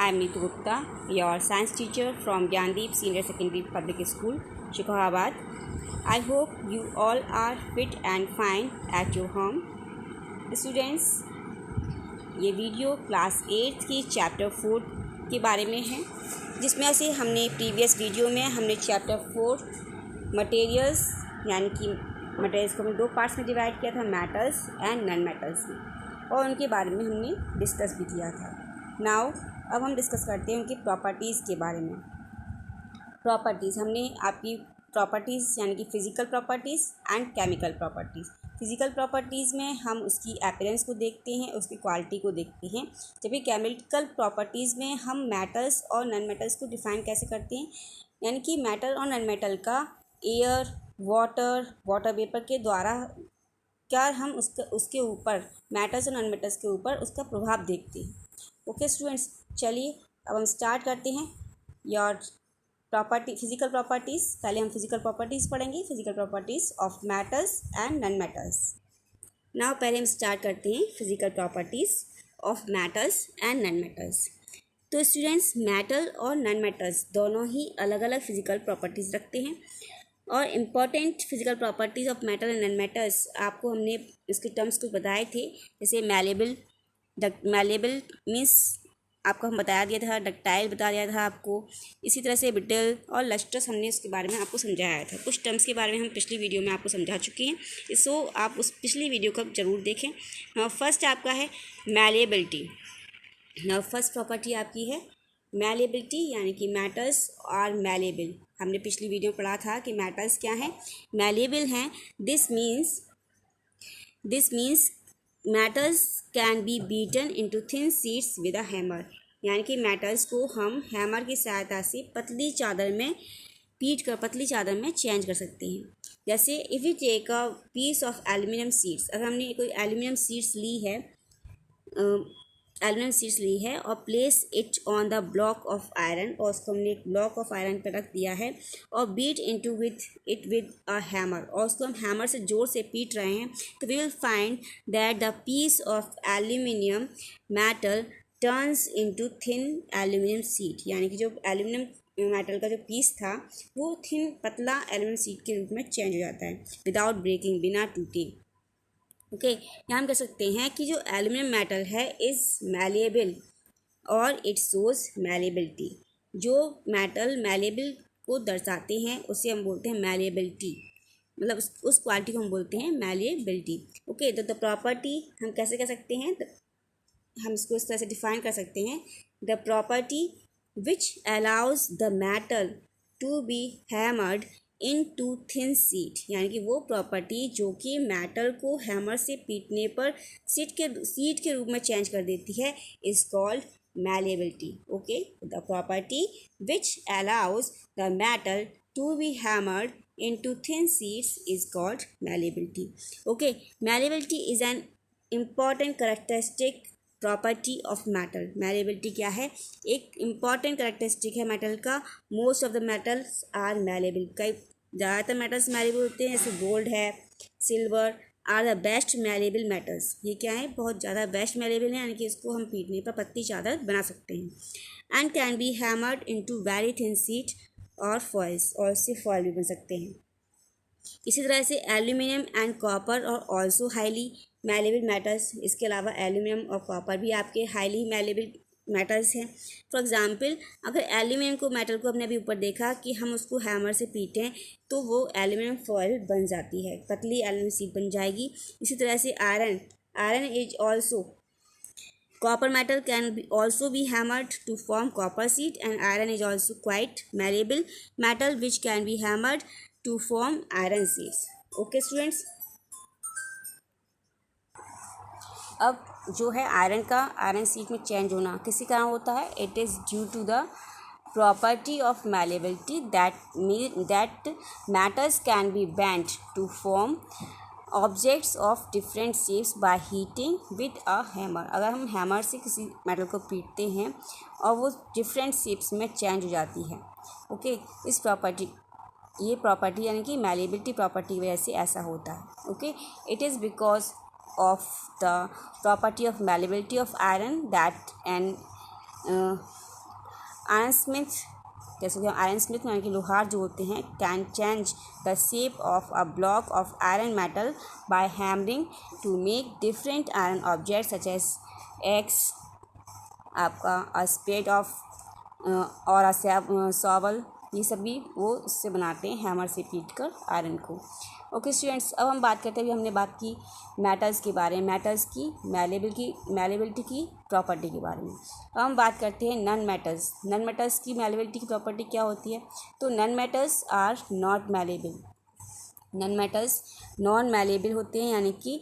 I am Neetu Gupta, your science teacher from Gyandeep Senior Secondary Public School, Shikohabad. I hope you all are fit and fine at your home. Students, ये video class 8 की chapter 4 के बारे में है, जिसमें से हमने previous video में हमने चैप्टर 4 मटेरियल्स यानी कि मटेरियल्स को हमने दो पार्ट्स में डिवाइड किया था, मेटल्स एंड नॉन मेटल्स में, और उनके बारे में हमने डिस्कस भी किया था. नाउ अब हम डिस्कस करते हैं उनकी प्रॉपर्टीज़ के बारे में. प्रॉपर्टीज़ हमने आपकी प्रॉपर्टीज़ यानी कि physical properties and chemical properties. Physical properties में हम उसकी अपीयरेंस को देखते हैं, उसकी क्वालिटी को देखते हैं, जबकि केमिकल प्रॉपर्टीज़ में हम मेटल्स और नॉन मेटल्स को डिफ़ाइन कैसे करते हैं, यानी कि मेटल और नॉन मेटल का एयर, वाटर वेपर के द्वारा क्या हम उसके ऊपर मेटल्स और नॉन मेटल्स के ऊपर उसका प्रभाव देखते हैं. ओके स्टूडेंट्स, चलिए अब हम स्टार्ट करते हैं योर फिज़िकल प्रॉपर्टीज़. पहले हम फिज़िकल प्रॉपर्टीज़ पढ़ेंगे, physical properties of metals and non metals. Now पहले हम स्टार्ट करते हैं physical properties of metals and non metals. तो स्टूडेंट्स, मेटल और नॉन मेटल्स दोनों ही अलग अलग फिज़िकल प्रॉपर्टीज़ रखते हैं, और important physical properties of metal and non metals आपको हमने इसके टर्म्स कुछ बताए थे, जैसे मैलेबल मीन्स आपको हम बताया दिया था, डक्टाइल बता दिया था आपको. इसी तरह से ब्रिटल और लस्ट्रस हमने उसके बारे में आपको समझाया था. कुछ टर्म्स के बारे में हम पिछली वीडियो में आपको समझा चुके हैं, सो आप उस पिछली वीडियो को ज़रूर देखें. फर्स्ट आपका है मैलेबिलिटी. फर्स्ट प्रॉपर्टी आपकी है मैलेबिलिटी, यानी कि मेटल्स आर मैलेबल. हमने पिछली वीडियो में पढ़ा था कि मेटल्स क्या हैं, मैलेबल हैं. This means metals can B beaten into thin sheets with a hammer. यानी कि मेटल्स को हम हैमर की सहायता से पतली चादर में चेंज कर सकते हैं. जैसे if you take a piece of aluminium sheets, अगर हमने कोई एल्यूमिनियम शीट्स ली है और place it on the block of iron, और उसको हमने एक ब्लॉक ऑफ आयरन पर रख दिया है और beat into with a hammer, और उसको हम हैमर से जोर से पीट रहे हैं, तो we will find that the piece of aluminium metal turns into thin aluminium sheet. यानी कि जो एल्यूमिनियम मेटल का जो पीस था वो थिन पतला एल्यूमिनियम शीट के रूप में चेंज हो जाता है विदाउट ब्रेकिंग, बिना टूटे. ओके, यहाँ हम कह सकते हैं कि जो एल्यूमिनियम मेटल है इज़ मैलेबल और इट शोज़ मैलेबिलिटी. जो मेटल मैलेबल को दर्शाते हैं उसे हम बोलते हैं मैलेबिलिटी, मतलब उस क्वालिटी को हम बोलते हैं मैलेबिलिटी. ओके, तो द प्रॉपर्टी हम कैसे कह सकते हैं, हम इसको इस तरह से डिफाइन कर सकते हैं, the property which allows the metal to be hammered into thin sheet. यानी कि वो प्रॉपर्टी जो कि मेटल को हैमर से पीटने पर शीट के रूप में चेंज कर देती है is called malleability. Okay, the property which allows the metal to be hammered into thin sheets is called malleability. Okay, malleability is an important characteristic property of metal. Malleability क्या है, एक important characteristic है metal का. Most of the metals are malleable. कई ज़्यादातर metals malleable होते हैं, जैसे गोल्ड है, silver are the best malleable metals. ये क्या है, बहुत ज़्यादा बेस्ट मैलेबल है, यानी कि इसको हम पीटने पर पतली चादर बना सकते हैं. And can be hammered into very thin sheet और फॉइल्स, और इससे फॉइल भी बन सकते हैं. इसी तरह से एल्यूमिनियम एंड कॉपर और ऑल्सो हाईली मैलेबल मेटल्स. इसके अलावा एल्यूमिनियम और कॉपर भी आपके हाईली मैलेबल मेटल्स हैं. फॉर एग्जांपल, अगर एल्यूमिनियम को मेटल को हमने अभी ऊपर देखा कि हम उसको हैमर से पीटें तो वो एल्यूमिनियम फॉइल बन जाती है, पतली एल्यूमिनियम शीट बन जाएगी. इसी तरह से iron is also copper metal can also be hammered to form copper sheet, and iron is also quite malleable metal which can be hammered to form iron sheets. Okay students, अब जो है iron sheet में change होना किसी कारण होता है, it is due to the property of malleability that metals can be bent to form objects of different shapes by heating with a hammer. अगर हम हैमर से किसी मेटल को पीटते हैं और वो डिफरेंट शेप्स में चेंज हो जाती है. ओके, ये प्रॉपर्टी यानी कि मैलेबिलिटी प्रॉपर्टी की वजह से ऐसा होता है. Okay, it is because of the property of malleability of iron that and iron Smith, जैसे कि आयरन स्मिथ यानी कि लोहार जो होते हैं, can change the shape of a block of iron metal by hammering to make different iron object such as axe, आपका a spade of और सॉवल, ये सभी वो इससे बनाते हैं हैमर से पीट कर आयरन को। ओके स्टूडेंट्स, अब हम बात करते हैं, अभी हमने बात की मेटल्स के बारे में, मेटल्स की मैलेबिलिटी की प्रॉपर्टी के बारे में। अब हम बात करते हैं नॉन मेटल्स। नॉन मेटल्स की मैलेबिलिटी की प्रॉपर्टी क्या होती है? तो non metals are not malleable. Non metals non malleable होते हैं, यानी कि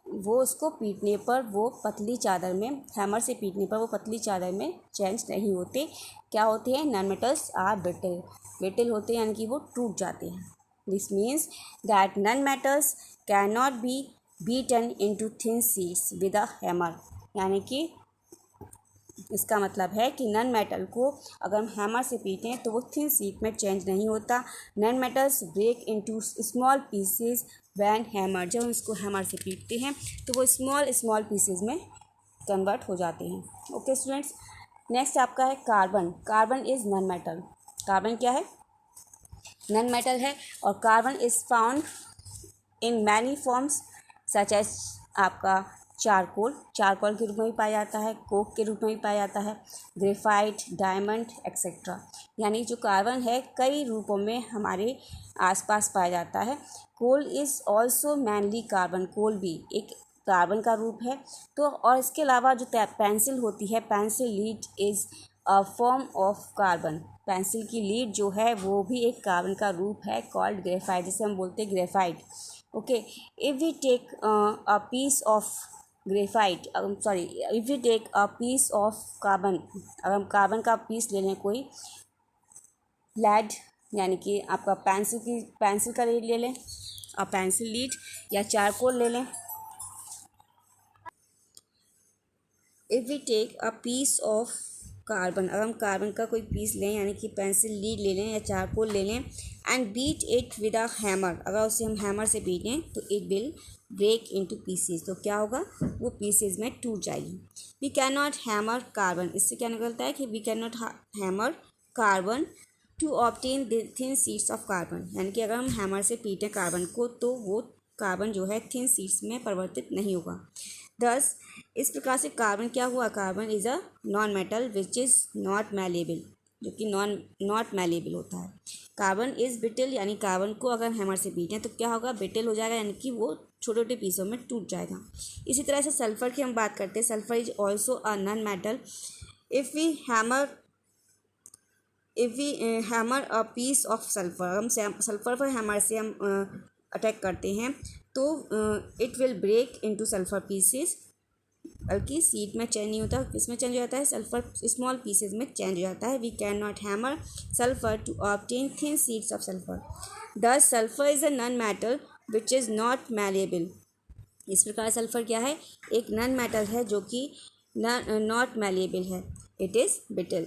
वो उसको पीटने पर वो पतली चादर में, हैमर से पीटने पर वो पतली चादर में चेंज नहीं होते। क्या होते हैं? Non metals are brittle. Brittle होते हैं यानी कि वो टूट जाते हैं। This means that non metals can not be beaten into thin sheets with a hammer, यानी कि इसका मतलब है कि नॉन मेटल को अगर हम हैमर से पीटें तो वो थिन शीट में चेंज नहीं होता। Non metals break into small pieces when hammer, जब हम इसको हैमर से पीटते हैं तो वो स्मॉल पीसेस में कन्वर्ट हो जाते हैं। ओके स्टूडेंट्स, नेक्स्ट आपका है carbon. Carbon is non metal. Carbon क्या है? नॉन मेटल है। और carbon is found in many forms such as आपका चारकोल के रूप में भी पाया जाता है, कोक के रूप में भी पाया जाता है, ग्रेफाइट, डायमंड एक्सेट्रा। यानी जो कार्बन है कई रूपों में हमारे आसपास पाया जाता है। Coal is also mainly carbon, coal भी एक कार्बन का रूप है। तो और इसके अलावा जो पेंसिल होती है, pencil lead is a form of carbon. Pencil की लीड जो है वो भी एक कार्बन का रूप है, कॉल्ड ग्रेफाइट, जिसे हम बोलते हैं graphite. Okay, if we take a piece of graphite, if we take a piece of carbon, अगर हम कार्बन का पीस ले लें कोई, लेड यानी कि आपका पेंसिल का लीड ले लें, और पेंसिल लीड या चारकोल ले लें। If we take a piece of carbon, अगर हम कार्बन का कोई पीस लें यानी कि पेंसिल लीड ले लें या चारकोल ले लें, and beat it with a hammer, अगर उसे हम हैमर से बीटें तो it will break into pieces, तो क्या होगा? वो पीसेस में टूट जाएगी। We can not hammer carbon, इससे क्या निकलता है कि we can not hammer carbon to obtain thin sheets of carbon, यानी कि अगर हम हैमर से पीटें कार्बन को तो वो कार्बन जो है थिन शीट्स में परिवर्तित नहीं होगा। दस इस प्रकार से कार्बन क्या हुआ? Carbon is a non metal which is not malleable, जो कि नॉट मैलेबल होता है। कार्बन इज़ ब्रिटल, यानी कार्बन को अगर हैमर से पीटें तो क्या होगा? ब्रिटल हो जाएगा, यानी कि वो छोटे छोटे पीसों में टूट जाएगा। इसी तरह से सल्फर की हम बात करते हैं। Sulphur is also a non metal. If we hammer a piece of sulphur, हम सल्फर पर हैमर से हम अटैक करते हैं तो it will break into sulphur pieces, बल्कि सीट में चेंज नहीं होता, किस में चेंज हो जाता है? सल्फर स्मॉल पीसेज में चेंज हो जाता है। We can not hammer sulphur to obtain thin sheets of sulphur. The sulphur is a non metal which is not malleable. इस प्रकार सल्फर क्या है? एक नॉन मेटल है जो कि नॉट मैलेबल है, it is brittle.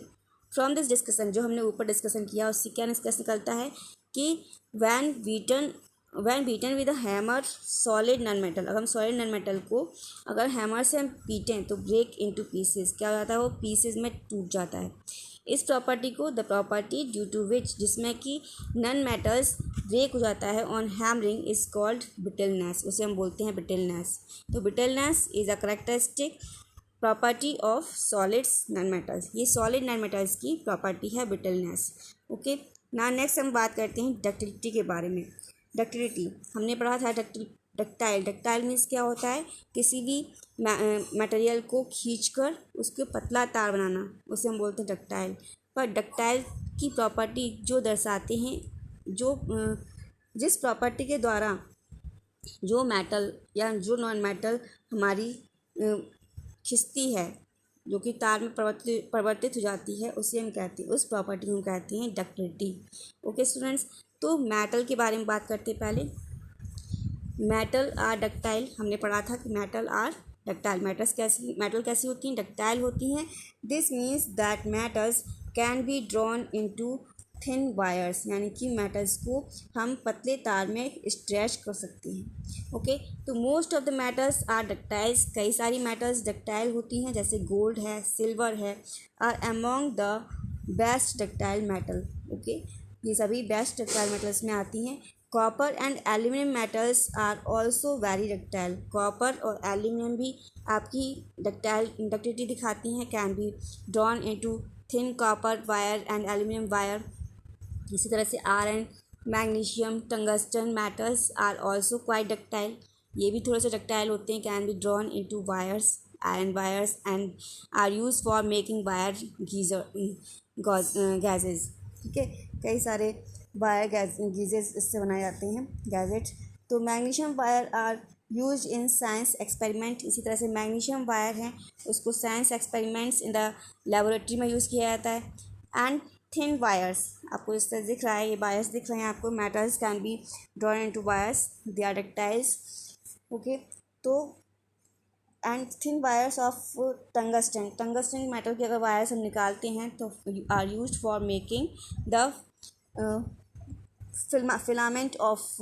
From this discussion, जो हमने ऊपर डिस्कशन किया उससे क्या निकलता है कि when beaten with a hammer solid non metal, अगर हम सॉलिड नॉन मेटल को अगर हैमर से हम पीटें तो ब्रेक इनटू पीसेस, क्या हो जाता है? वो पीसेस में टूट जाता है। इस प्रॉपर्टी को द प्रॉपर्टी ड्यू टू विच, जिसमें कि नॉन मेटल्स ब्रेक हो जाता है on hammering, is called brittleness, उसे हम बोलते हैं ब्रिटलनेस। तो brittleness is a characteristic property of solids non metals, ये सॉलिड नॉन मेटल्स की प्रॉपर्टी है ब्रिटलनेस। ओके, ना नेक्स्ट हम बात करते हैं डक्टिलिटी के बारे में। डक्टिलिटी हमने पढ़ा था, डक्टाइल मीन्स क्या होता है? किसी भी मटेरियल को खींचकर उसके पतला तार बनाना, उसे हम बोलते हैं डक्टाइल। पर डक्टाइल की प्रॉपर्टी जो दर्शाते हैं, जो जिस प्रॉपर्टी के द्वारा जो मेटल या जो नॉन मेटल हमारी खिंचती है, जो कि तार में परिवर्तित हो जाती है, उसे हम कहते हैं, उस प्रॉपर्टी को हम कहते हैं डक्टिलिटी। ओके स्टूडेंट्स, तो मेटल के बारे में बात करते पहले। मेटल आर डक्टाइल, हमने पढ़ा था कि मेटल आर डक्टाइल। मेटल कैसी होती हैं? डक्टाइल होती हैं। This means that metals can be drawn into thin wires, यानी कि मेटल्स को हम पतले तार में स्ट्रेच कर सकते हैं। ओके, तो most of the metals are ductiles, कई सारी मेटल्स डक्टाइल होती हैं, जैसे गोल्ड है, सिल्वर है, are among the best ductile metal. Okay, ये सभी बेस्ट डक्टाइल मेटल्स में आती हैं। Copper and aluminium metals are also very ductile, copper और एल्यूमिनियम भी आपकी डक्टिलिटी दिखाती हैं, can be drawn into thin copper wire and aluminium wire. इसी तरह से iron, magnesium, tungsten metals are also quite ductile, ये भी थोड़े से डक्टाइल होते हैं, can be drawn into wires, iron wires, and are use for making wire gauges. ठीक है, कई सारे वायर गीजेज इससे बनाए जाते हैं, गैजेट। तो magnesium wire are use in science experiment, इसी तरह से मैग्नीशियम वायर हैं उसको science experiments in the laboratory में यूज़ किया जाता है। एंड थिन वायर्स, आपको इस तरह दिख रहा है, ये वायर्स दिख रहे हैं आपको, metals can be drawn into wires, they are ductiles. Okay, तो and thin wires of tungsten, tungsten metal के अगर वायर्स हम निकालते हैं तो are use for making the filament of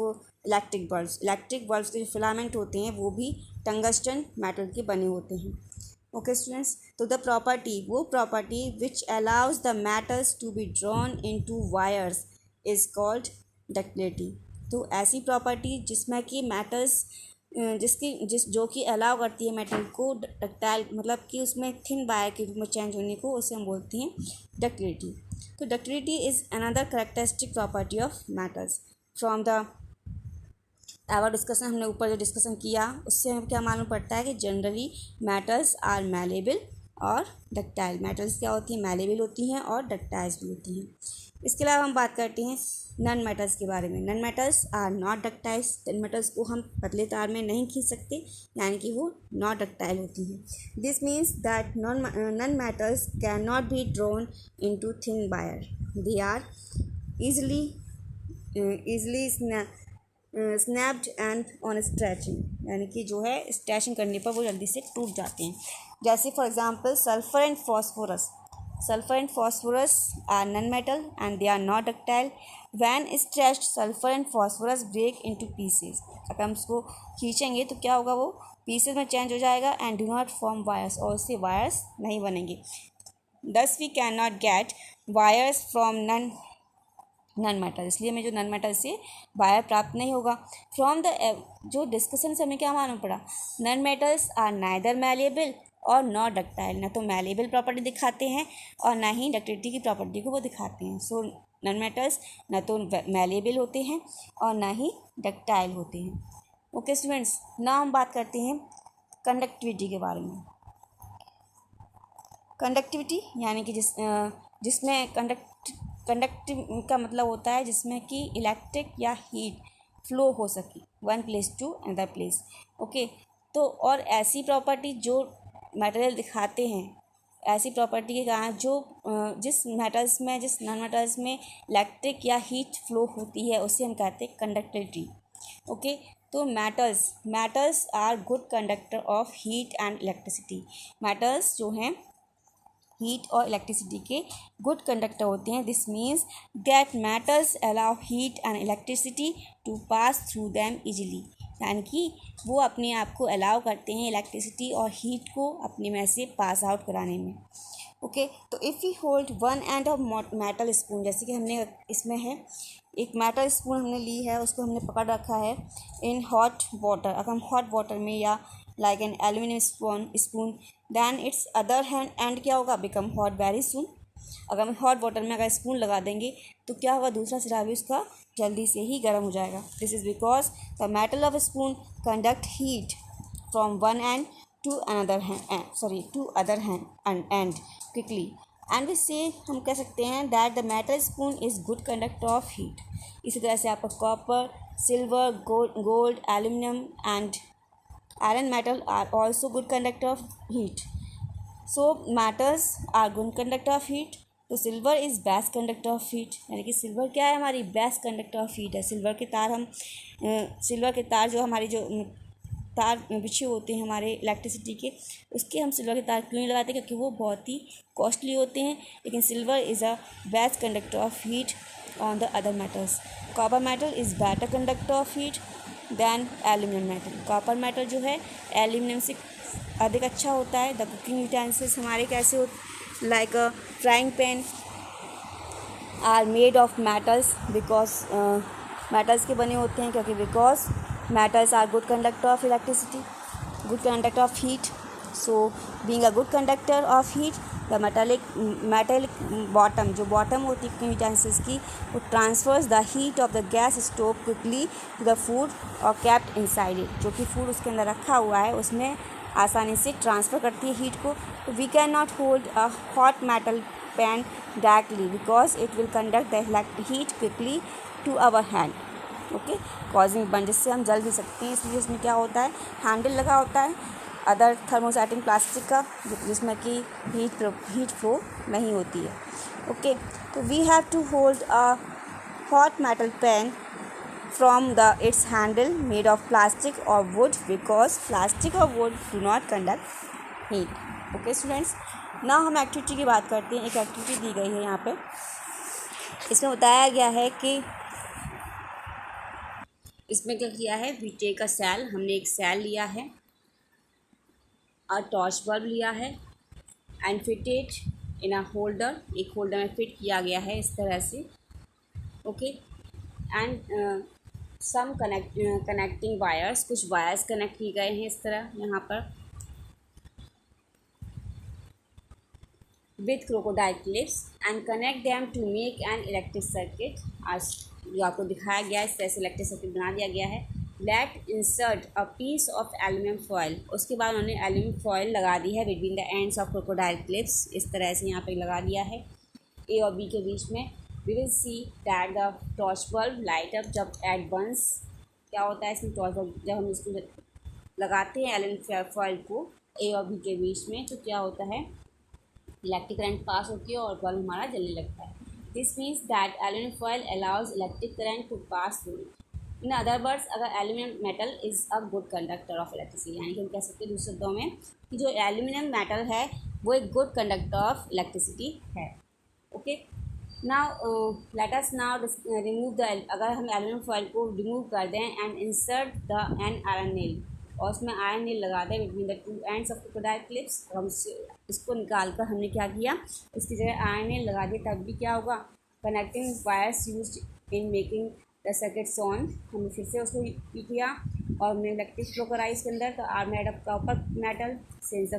electric bulbs, electric bulbs के जो फिलामेंट होते हैं वो भी टंगस्टन मेटल के बने होते हैं। ओके स्टूडेंट्स, तो द प्रॉपर्टी, वो property which allows the metals to be drawn into wires is called ductility. तो ऐसी प्रॉपर्टी जिसमें कि मेटल्स जो कि अलाउ करती है मेटल को डक्टाइल, मतलब कि उसमें थिन वायर के रूप में चेंज होने को, उसे हम बोलते हैं डक्टिलिटी। तो ductility is another characteristic property of metals. From the our discussion, हमने ऊपर जो डिस्कशन किया उससे हमें क्या मालूम पड़ता है कि जनरली मेटल्स आर मैलेबल और डक्टाइल। मेटल्स क्या होती हैं, मैलेबल होती हैं और डक्टाइल्स भी होती हैं। इसके अलावा हम बात करते हैं नन मेटल्स के बारे में। Non metals are not ductiles, non metals को हम पतले तार में नहीं खींच सकते, यानी कि वो नॉट डक्टाइल होती हैं। This means that non metals can not be drawn into thin wire, they are easily snapped and on stretching, यानी कि जो है स्ट्रेचिंग करने पर वो जल्दी से टूट जाते हैं। जैसे for example sulphur and phosphorus, sulfur and phosphorus are non-metal and they are not ductile. When stretched, sulfur and phosphorus break into pieces. अगर हम इसको खींचेंगे तो क्या होगा, वो पीसेज में चेंज हो जाएगा and do not form wires, और उससे वायर्स नहीं बनेंगे। Thus we cannot get wires from non metal, इसलिए हमें जो नन मेटल से वायर प्राप्त नहीं होगा। फ्रॉम द जो डिस्कशन से हमें क्या मालूम पड़ा, non metals are neither malleable और नॉट डक्टाइल, ना तो मैलेबल प्रॉपर्टी दिखाते हैं और ना ही डक्टिलिटी की प्रॉपर्टी को वो दिखाते हैं। सो नन मेटल्स ना तो मैलेबल होते हैं और ना ही डक्टाइल होते हैं। ओके स्टूडेंट्स, ना हम बात करते हैं कंडक्टिविटी के बारे में। कंडक्टिविटी यानी कि जिसमें कंडक्टिव का मतलब होता है जिसमें कि इलेक्ट्रिक या हीट फ्लो हो सके one place to another place. Okay, तो और ऐसी प्रॉपर्टी जो मटेरियल दिखाते हैं, ऐसी प्रॉपर्टी के कारण जो जिस नॉन मेटल्स में इलेक्ट्रिक या हीट फ्लो होती है उसे हम कहते हैं कंडक्टिविटी। ओके, तो metals are good conductor of heat and electricity. Metals जो हैं हीट और इलेक्ट्रिसिटी के गुड कंडक्टर होते हैं। This means that metals allow heat and electricity to pass through them easily, यानी कि वो अपने आप को अलाउ करते हैं इलेक्ट्रिसिटी और हीट को अपने में से पास आउट कराने में। ओके, तो if we hold one end of metal spoon, जैसे कि हमने इसमें है एक मेटल स्पून हमने ली है, उसको हमने पकड़ रखा है इन हॉट वाटर, अगर हम हॉट वाटर में या like an aluminium spoon then its other hand क्या होगा, बिकम हॉट वेरी सून। अगर हम हॉट वाटर में अगर स्पून लगा देंगे तो क्या होगा, दूसरा सिरा भी उसका जल्दी से ही गर्म हो जाएगा। This is because the metal of spoon conduct heat from one end to other end quickly, and we say हम कह सकते हैं that the metal spoon is good conductor of heat. इसी तरह से आपका copper, silver, gold, aluminium and iron metal are also good conductor of heat. So metals are good conductor of heat. तो silver is best conductor of heat, यानी कि silver क्या है, हमारी बेस्ट कंडक्टर ऑफ हीट है। Silver के तार जो हमारी जो तार बिछे होते हैं हमारे इलेक्ट्रिसिटी के, उसके हम सिल्वर के तार क्यों नहीं लगाते? क्योंकि वो बहुत ही कॉस्टली होते हैं। लेकिन silver is a best conductor of heat on the other metals. Copper metal is better conductor of heat than aluminium metal. Copper metal जो है एल्यूमिनियम से अधिक अच्छा होता है। द कुकिंग यूटेंसिल्स हमारे कैसे होते, like a frying pan are made of metals, because metals के बने होते हैं, क्योंकि because metals are good conductor of electricity, good conductor of heat. So being a good conductor of heat, the metallic bottom, जो bottom होती है cooking utensils की, वो transfers the heat of the gas stove quickly to the food और kept inside it. जो कि food उसके अंदर रखा हुआ है उसमें आसानी से ट्रांसफ़र करती है हीट को। We can not hold a hot metal pan directly because it will conduct the heat quickly to our hand, okay, causing burn, जिससे हम जल भी सकते हैं। इसलिए उसमें क्या होता है, हैंडल लगा होता है अदर थर्मोसेटिंग प्लास्टिक का, जिसमें कि हीट फ्लो नहीं होती है, ओके। तो we have to hold a hot metal pan from its handle made of plastic or wood because plastic or wood do not conduct heat. Okay students, now हम activity की बात करते हैं। एक एक्टिविटी दी गई है यहाँ पे, इसमें बताया गया है कि इसमें क्या किया है, वी टेक अ सेल, हमने एक सेल लिया है, और टॉर्च बल्ब लिया है, and fit it in a holder, एक होल्डर में फिट किया गया है इस तरह से, okay. And some connecting wires, कुछ वायर्स कनेक्ट किए गए हैं इस तरह यहाँ पर with crocodile clips and connect them to make an electric circuit. आज जो आपको दिखाया गया है इस तरह से इलेक्ट्रिक सर्किट बना दिया गया है। Let insert a piece of aluminium foil, उसके बाद उन्होंने एल्यूमिनियम फॉयल लगा दी है between the ends of crocodile clips, इस तरह से यहाँ पे लगा दिया है ए और बी के बीच में। We will see that the torch bulb light up जब एट वंस। क्या होता है इसमें, टॉर्च बल्ब जब हम इसको लगाते हैं एल्यूमिनियम फॉयल को ए और बी के बीच में, तो क्या होता है, इलेक्ट्रिक करंट पास होती है और बल्ब हमारा जलने लगता है। This means that aluminium foil allows electric current to pass through it. In other words, अगर aluminium metal is a good conductor of electricity, यानी कि हम कह सकते हैं दूसरे शब्दों में कि जो एल्यूमिनियम मेटल है वो एक गुड कंडक्टर ऑफ इलेक्ट्रिसिटी है, okay. Now let us now remove the, अगर हम एल्यूमिनियम फॉयल को रिमूव कर दें and insert the an iron nail, और उसमें आयरन नेल लगा दें between the two ends of crocodile clips. हम इसको निकाल कर हमने क्या किया, इसकी जगह आयरन नेल लगा दिया, तब भी क्या होगा, connecting wires used in making the circuits on. हमने फिर से उसको किया और हमने इलेक्ट्रिक फ्लो कराई इसके अंदर। तो are made of copper metal since the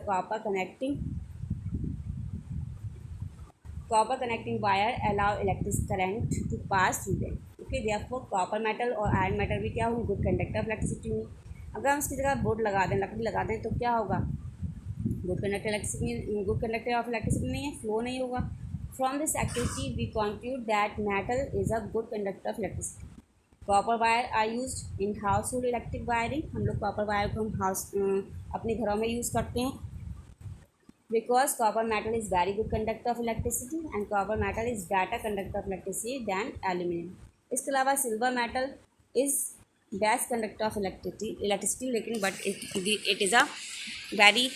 copper connecting wire allow electric current to pass through them, okay। therefore copper metal और iron metal भी क्या हुई, गुड कंडक्टर ऑफ इलेक्ट्रिसिटी हुई। अगर हम इसकी जगह बोर्ड लगा दें, लकड़ी लगा दें, तो क्या होगा, good conductor electricity, good conductor of electricity नहीं है, फ्लो नहीं होगा। From this activity we conclude that metal is a good conductor of electricity. Copper wire are use in household electric wiring, हम लोग कॉपर वायर को हम अपने घरों में यूज़ करते हैं, because copper metal is very good conductor of electricity and copper metal is better conductor of electricity than aluminium. इसके अलावा silver metal is best conductor of electricity, लेकिन but it is a very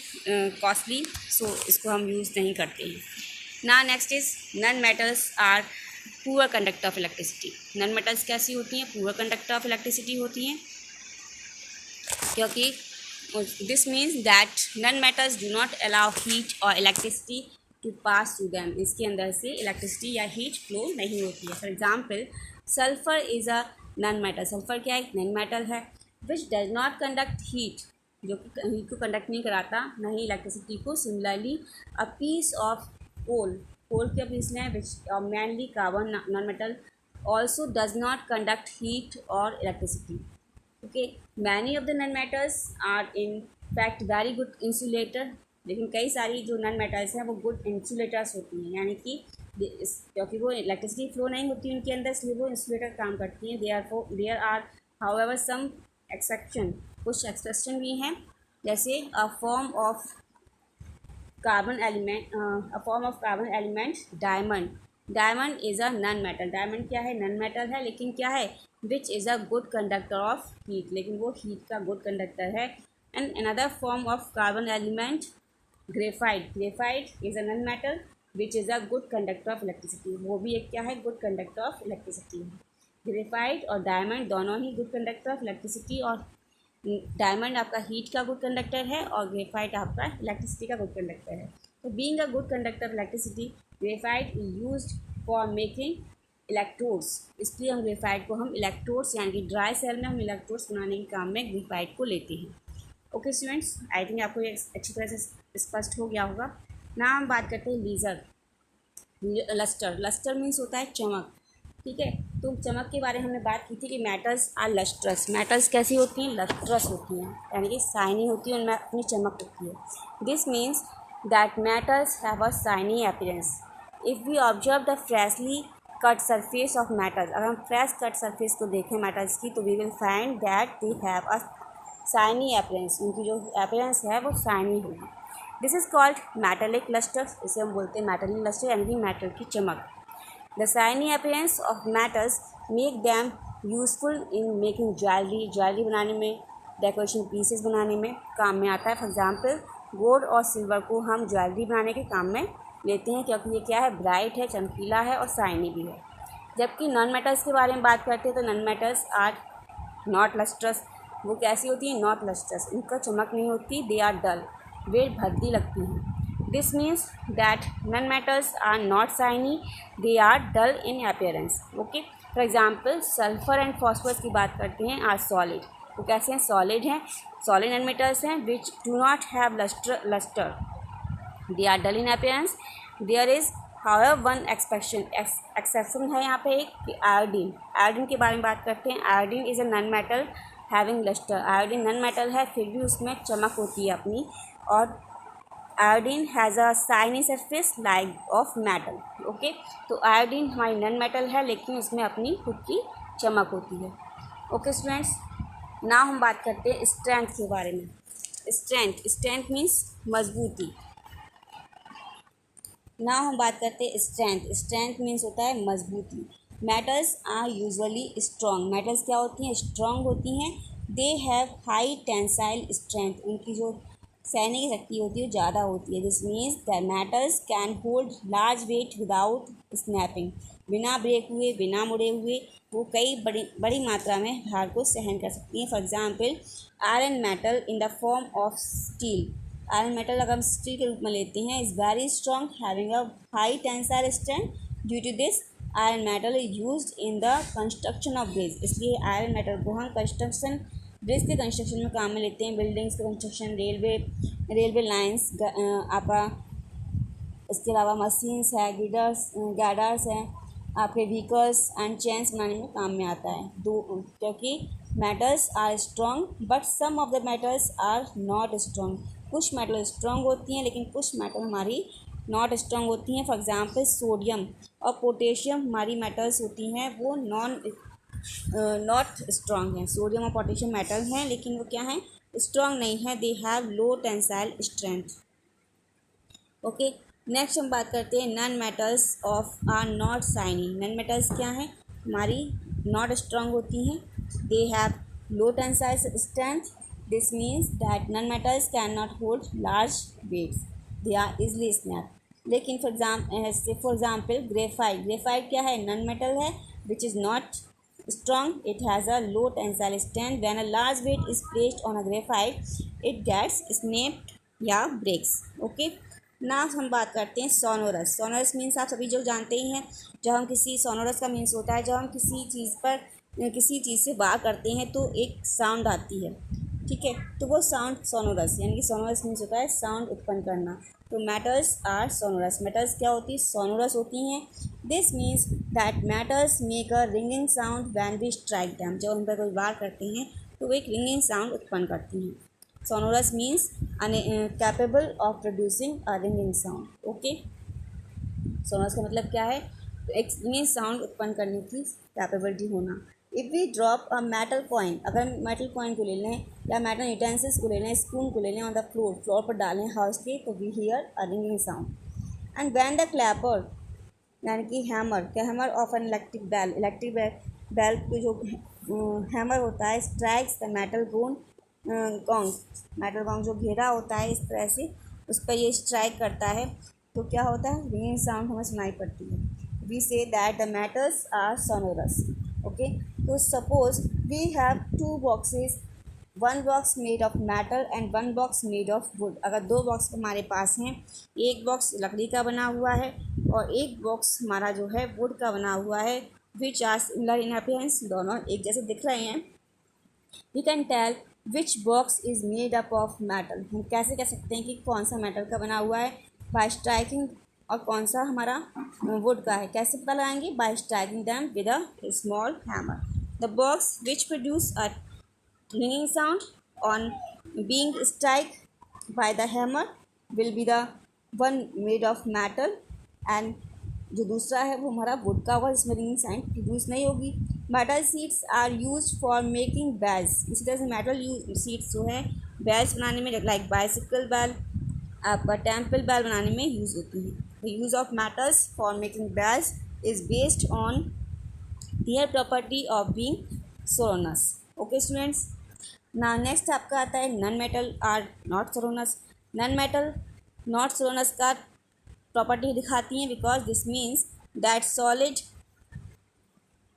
costly, so इसको हम use नहीं करते हैं ना। Next is non metals are poor conductor of electricity. Non metals कैसी होती हैं, पुअर कंडक्टर ऑफ इलेक्ट्रिसिटी होती हैं, क्योंकि this means that non metals do not allow heat और electricity to pass through them, इसके अंदर से इलेक्ट्रिसिटी या हीट फ्लो नहीं होती है। For example sulphur is a non metal, sulphur क्या है, एक नन मेटल है, which does not conduct heat, जो कि हीट को कंडक्ट नहीं कराता, ना ही इलेक्ट्रिसिटी को। Similarly a piece of coal, coal क्या पीस है, which mainly carbon non metal also does not conduct heat और electricity, okay। many of the non-metals are in fact very good insulator, लेकिन कई सारी जो नन मेटल्स हैं वो good insulators होती हैं, यानी कि क्योंकि वो इलेक्ट्रिसिटी फ्लो नहीं होती उनके अंदर, इसलिए वो इंसुलेटर काम करती हैं। There are however some exception, कुछ एक्सेप्शन भी हैं, जैसे a form of carbon element diamond. Diamond is a non metal, diamond क्या है, नन मेटल है, लेकिन क्या है, which is a good conductor of heat, लेकिन वो हीट का गुड कंडक्टर है। And another form of carbon element, graphite. Graphite is a non-metal which is a good conductor of electricity. वो भी एक क्या है, good conductor of electricity है. ग्रेफाइट और डायमंड दोनों ही गुड कंडक्टर ऑफ इलेक्ट्रिसिटी, और डायमंड आपका हीट का गुड कंडक्टर है और ग्रेफाइट आपका इलेक्ट्रिसिटी का गुड कंडक्टर है. तो being a good conductor of electricity, graphite is used for making electrodes. इसलिए हम ग्रेफाइट को हम इलेक्ट्रोड्स यानी कि ड्राई सेल में हम इलेक्ट्रोड्स बनाने के काम में ग्रेफाइट को लेते हैं. ओके स्टूडेंट्स, आई थिंक आपको ये अच्छी तरह से स्पष्ट हो गया होगा. ना हम बात करते हैं लीजर, लस्टर. लस्टर मीन्स होता है चमक. ठीक है, तो चमक के बारे में हमने बात की थी कि मेटल्स आर लस्ट्रस. मेटल्स कैसी होती हैं, लस्ट्रस होती हैं, यानी कि शाइनी होती है, उनमें अपनी चमक होती है. This means that metals have a shiny appearance. If we observe the freshly cut surface of metals, अगर हम फ्रेश कट सरफेस को देखें मेटल्स की, तो we will find that they have a shiny appearance. उनकी जो अपीयरेंस है वो शाइनी होगी. This is called metallic lustre. इसे हम बोलते हैं मेटेलिक लस्टर, यानी कि मेटल की चमक. The shiny appearance of metals make them useful in making jewelry. Jewellery बनाने में, डेकोरेशन पीसेस बनाने में काम में आता है. फॉर एग्जांपल गोल्ड और सिल्वर को हम ज्वेलरी बनाने के काम में लेते हैं, क्योंकि ये क्या है, ब्राइट है, चमकीला है और शाइनी भी है. जबकि नॉन मेटल्स के बारे में बात करते हैं तो non metals are not lustrous. वो कैसी होती है, नॉट लस्ट्रस. इनका चमक नहीं होती, दे आर डल, वे भद्दी लगती हैं. This means that non-metals are not shiny, they are dull in appearance. Okay. For example, sulfur and phosphorus की बात करते हैं are solid. तो कैसे हैं, solid हैं, solid non-metals हैं which do not have luster. They are dull in appearance. There is however one exception है यहाँ पे एक, कि आयोडीन. आयोडीन के बारे में बात करते हैं. Iodine is a non metal having lustre. Iodine non metal है, फिर भी उसमें चमक होती है अपनी. और iodine has a shiny surface like of metal. Okay, तो आयोडीन हमारी नॉन मेटल है, लेकिन उसमें अपनी खुद की चमक होती है. ओके स्टूडेंट्स, नाउ हम बात करते हैं स्ट्रेंथ के बारे में. स्ट्रेंथ मीन्स मजबूती. नाउ हम बात करते हैं स्ट्रेंथ मीन्स होता है मजबूती. Metals are usually strong. Metals क्या होती हैं, स्ट्रॉन्ग होती हैं. They have high tensile strength. उनकी जो सहने की शक्ति होती है वो ज़्यादा होती है. This means the metals can hold large weight without snapping. बिना ब्रेक हुए, बिना मुड़े हुए वो कई बड़ी मात्रा में भार को सहन कर सकती हैं. For example iron metal in the form of steel. Iron metal अगर हम स्टील के रूप में लेते हैं, is very strong having a high tensile strength. Due to this iron metal is used in the construction of bridge. इसलिए iron metal को हम ब्रिज के कंस्ट्रक्शन में काम में लेते हैं. बिल्डिंग्स के कंस्ट्रक्शन, रेलवे लाइंस आपका, इसके अलावा मशीन्स है, गैडर्स हैं, आपके व्हीकल्स एंड चेन्स बनाने में काम में आता है. क्योंकि metals are strong but some of the metals are not strong. कुछ मेटल स्ट्रॉन्ग होती हैं, लेकिन कुछ मेटल हमारी नॉट स्ट्रॉन्ग होती हैं. फॉर एग्जांपल सोडियम और पोटेशियम हमारी मेटल्स होती हैं, वो नॉट स्ट्रॉन्ग हैं. सोडियम और पोटेशियम मेटल हैं, लेकिन वो क्या हैं, स्ट्रॉन्ग नहीं है. They have low tensile strength. Okay, next हम बात करते हैं non metals of are not shiny. Non metals क्या हैं, हमारी नॉट स्ट्रॉन्ग होती हैं. They have low tensile strength. This means that non metals can not hold large weights, they are easily snap. लेकिन फॉर एग्जाम्पल ग्रेफाइट क्या है, non metal है which is not strong. It has a low tensile strength. When a large weight is placed on a graphite, it gets snapped या breaks. Okay. ना हम बात करते हैं सोनोरस. सोनोरस मीन्स आप सभी जो जानते ही हैं, जब हम किसी सोनोरस का मीन्स होता है जब हम किसी चीज़ पर किसी चीज़ से वार करते हैं तो एक साउंड आती है. ठीक है, तो वो साउंड सोनोरस, यानी कि सोनोरस मीन्स होता है साउंड उत्पन्न करना. तो मेटल्स आर सोनोरस. मेटल्स क्या होती है, सोनोरस होती हैं. This means that metals make a ringing sound when we strike them. जब उन पर कोई वार करते हैं तो वो एक रिंगिंग साउंड उत्पन्न करती हैं. Sonorous means capable of producing a ringing sound. Okay, sonorous का मतलब क्या है, तो एक रिंगिंग साउंड उत्पन्न करने की कैपेबिलिटी होना. If we drop a metal coin, अगर मेटल कॉइन को ले लें या मेटल यूटेंसिल्स को ले लें, स्पून को ले लें, ऑन द फ्लोर पर डालें हाउस के, तो we hear a ringing sound. And when the clapper, यानी कि hammer of an electric bell को जो हैमर होता है, strikes the metal bone gong, metal gong जो घेरा होता है इस तरह से, उस पर ये स्ट्राइक करता है तो क्या होता है, रिंगिंग साउंड हमें सुनाई पड़ती है. We say that the metals are sonorous. Okay, तो suppose we have two boxes, one box made of metal and one box made of wood. अगर दो बॉक्स हमारे पास हैं, एक बॉक्स लकड़ी का बना हुआ है और एक बॉक्स हमारा जो है वुड का बना हुआ है, which are similar in appearance, दोनों एक जैसे दिख रहे हैं. We can tell which box is made up of metal. हम कैसे कह सकते हैं कि कौन सा मेटल का बना हुआ है, बाय स्ट्राइकिंग, और कौन सा हमारा वुड का है, कैसे पता लगाएंगे, bye striking them with a small hammer. The box which produce a ringing sound on being struck by the hammer will be the one made of metal, and जो दूसरा है वो हमारा वुड का होगा जिसमें रिंगिंग साउंड प्रोड्यूस नहीं होगी. Metal seeds are use for making bells. इसी तरह से मेटल सीड्स जो है बेल्स बनाने में, लाइक बाइसिकल बेल, आपका टेम्पल बेल बनाने में यूज़ होती है. The use of metals for making bells is based on their property of being sonorous. Okay students, ना नेक्स्ट आपका आता है non metal are not sonorous. Non metal not sonorous का प्रॉपर्टी दिखाती हैं, because this means that solid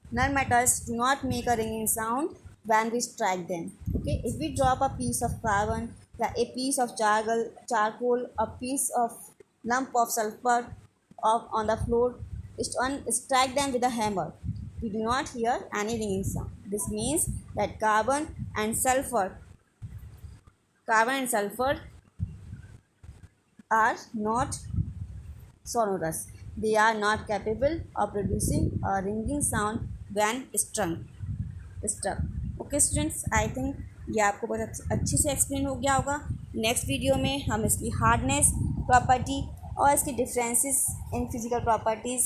non metals do not make a ringing sound when we strike them. Okay, if we drop a piece of carbon, a piece of charcoal, a piece of lump of sulfur on the floor, strike them with a hammer, we do not hear any ringing sound. This means that carbon and sulfur are not sonorous. They are not capable of producing a ringing sound when struck. Okay students, I think ये आपको बहुत अच्छे से explain हो गया होगा. Next video में हम इसकी हार्डनेस प्रॉपर्टी और इसकी differences in physical properties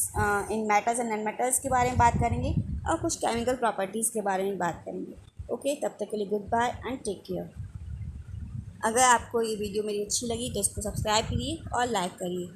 in metals and non metals के बारे में बात करेंगे और कुछ केमिकल प्रॉपर्टीज़ के बारे में बात करेंगे. ओके, तब तक के लिए goodbye and take care. अगर आपको ये वीडियो मेरी अच्छी लगी तो इसको सब्सक्राइब करिए और लाइक करिए.